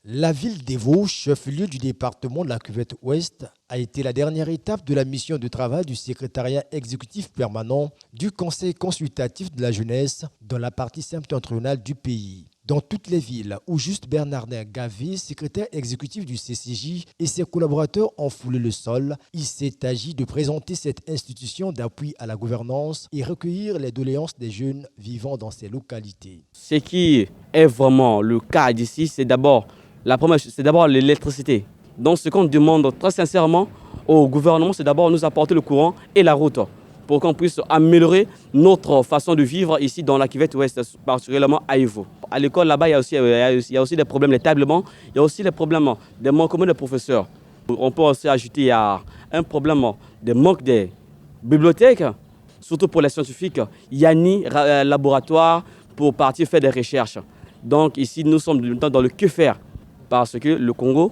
La ville d'Evo, chef-lieu du département de la Cuvette Ouest, a été la dernière étape de la mission de travail du secrétariat exécutif permanent du Conseil consultatif de la jeunesse dans la partie septentrionale du pays. Dans toutes les villes où Juste Bernardin Gavé, secrétaire exécutif du CCJ, et ses collaborateurs ont foulé le sol, il s'est agi de présenter cette institution d'appui à la gouvernance et recueillir les doléances des jeunes vivant dans ces localités. Ce qui est vraiment le cas d'ici, c'est d'abord l'électricité. Donc ce qu'on demande très sincèrement au gouvernement, c'est d'abord nous apporter le courant et la route pour qu'on puisse améliorer notre façon de vivre ici dans la Cuvette Ouest, particulièrement à Evo. À l'école, là-bas, il y a aussi des problèmes d'établement, il y a aussi des problèmes de manquement de professeurs. On peut aussi ajouter à un problème de manque de bibliothèques, surtout pour les scientifiques. Il n'y a ni laboratoire pour partir faire des recherches. Donc ici, nous sommes dans le que faire, parce que le Congo,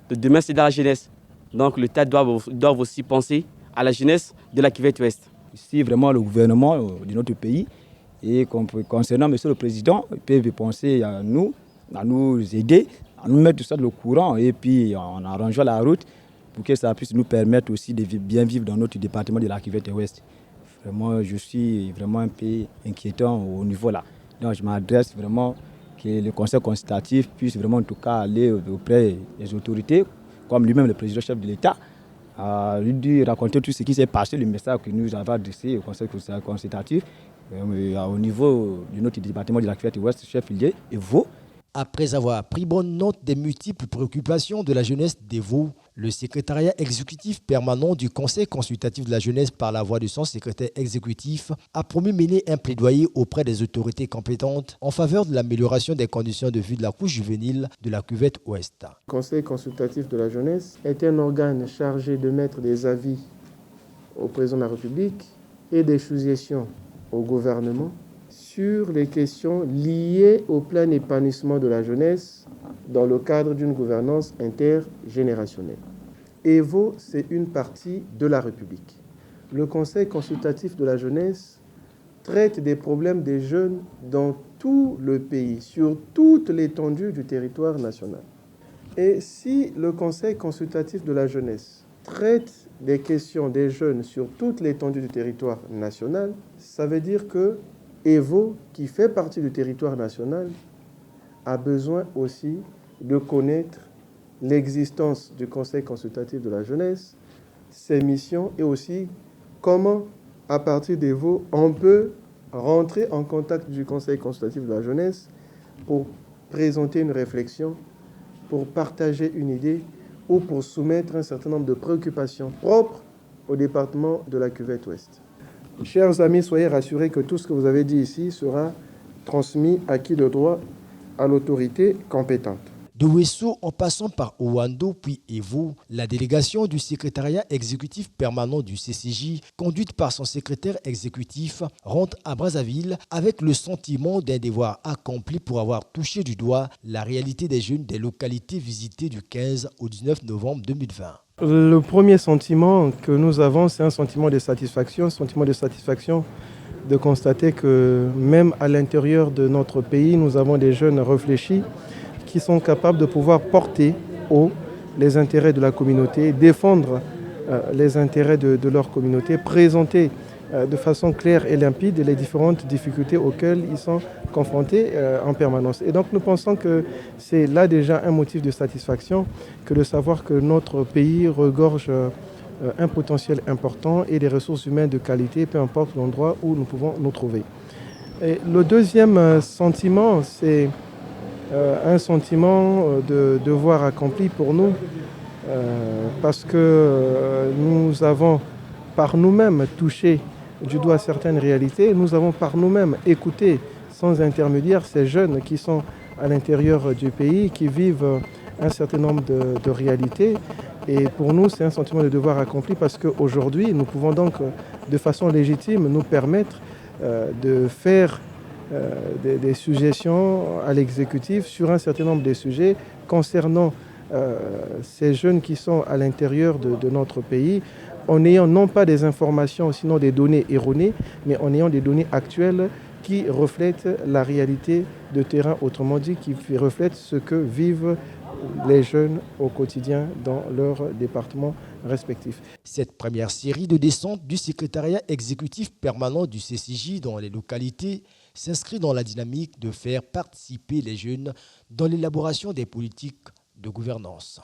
de demain, c'est dans la jeunesse. Donc l'État doit aussi penser à la jeunesse de la Cuvette Ouest. Ici, vraiment, le gouvernement de notre pays, et concernant M. le Président, ils peuvent penser à nous aider, à nous mettre tout ça dans le courant, et puis en arrangeant la route, pour que ça puisse nous permettre aussi de bien vivre dans notre département de la Cuvette Ouest. Vraiment, je suis vraiment un peu inquiétant au niveau là. Donc je m'adresse vraiment que le Conseil consultatif puisse vraiment en tout cas aller auprès des autorités, comme lui-même le président chef de l'État, lui raconter tout ce qui s'est passé, le message que nous avons adressé au Conseil consultatif au niveau de notre département de la Cuvette Ouest, chef-lieu, Evo. Après avoir pris bonne note des multiples préoccupations de la jeunesse d'Evo, le secrétariat exécutif permanent du Conseil consultatif de la jeunesse par la voix de son secrétaire exécutif a promis mener un plaidoyer auprès des autorités compétentes en faveur de l'amélioration des conditions de vie de la couche juvénile de la Cuvette Ouest. Le Conseil consultatif de la jeunesse est un organe chargé de mettre des avis au président de la République et des suggestions au gouvernement sur les questions liées au plein épanouissement de la jeunesse dans le cadre d'une gouvernance intergénérationnelle. Evo, c'est une partie de la République. Le Conseil consultatif de la jeunesse traite des problèmes des jeunes dans tout le pays, sur toute l'étendue du territoire national. Et si le Conseil consultatif de la jeunesse traite des questions des jeunes sur toute l'étendue du territoire national, ça veut dire que Evo, qui fait partie du territoire national, a besoin aussi de connaître l'existence du Conseil consultatif de la jeunesse, ses missions et aussi comment, à partir d'Evo, on peut rentrer en contact du Conseil consultatif de la jeunesse pour présenter une réflexion, pour partager une idée ou pour soumettre un certain nombre de préoccupations propres au département de la Cuvette Ouest. Chers amis, soyez rassurés que tout ce que vous avez dit ici sera transmis à qui de droit à l'autorité compétente. De Wesso, en passant par Owando puis Evo, la délégation du secrétariat exécutif permanent du CCJ, conduite par son secrétaire exécutif, rentre à Brazzaville avec le sentiment d'un devoir accompli pour avoir touché du doigt la réalité des jeunes des localités visitées du 15 au 19 novembre 2020. Le premier sentiment que nous avons, c'est un sentiment de satisfaction de constater que même à l'intérieur de notre pays, nous avons des jeunes réfléchis qui sont capables de pouvoir porter haut les intérêts de la communauté, défendre les intérêts de leur communauté, présenter de façon claire et limpide les différentes difficultés auxquelles ils sont confrontés en permanence. Et donc nous pensons que c'est là déjà un motif de satisfaction que de savoir que notre pays regorge un potentiel important et des ressources humaines de qualité, peu importe l'endroit où nous pouvons nous trouver. Et le deuxième sentiment, c'est un sentiment de devoir accompli pour nous, parce que nous avons par nous-mêmes touché du doigt certaines réalités, nous avons par nous-mêmes écouté sans intermédiaire ces jeunes qui sont à l'intérieur du pays, qui vivent un certain nombre de réalités. Et pour nous, c'est un sentiment de devoir accompli parce qu'aujourd'hui, nous pouvons donc de façon légitime nous permettre de faire des suggestions à l'exécutif sur un certain nombre de sujets concernant ces jeunes qui sont à l'intérieur de notre pays, en ayant non pas des informations, sinon des données erronées, mais en ayant des données actuelles qui reflètent la réalité de terrain, autrement dit, qui reflètent ce que vivent les jeunes au quotidien dans leurs départements respectifs. Cette première série de descentes du secrétariat exécutif permanent du CCJ dans les localités s'inscrit dans la dynamique de faire participer les jeunes dans l'élaboration des politiques de gouvernance.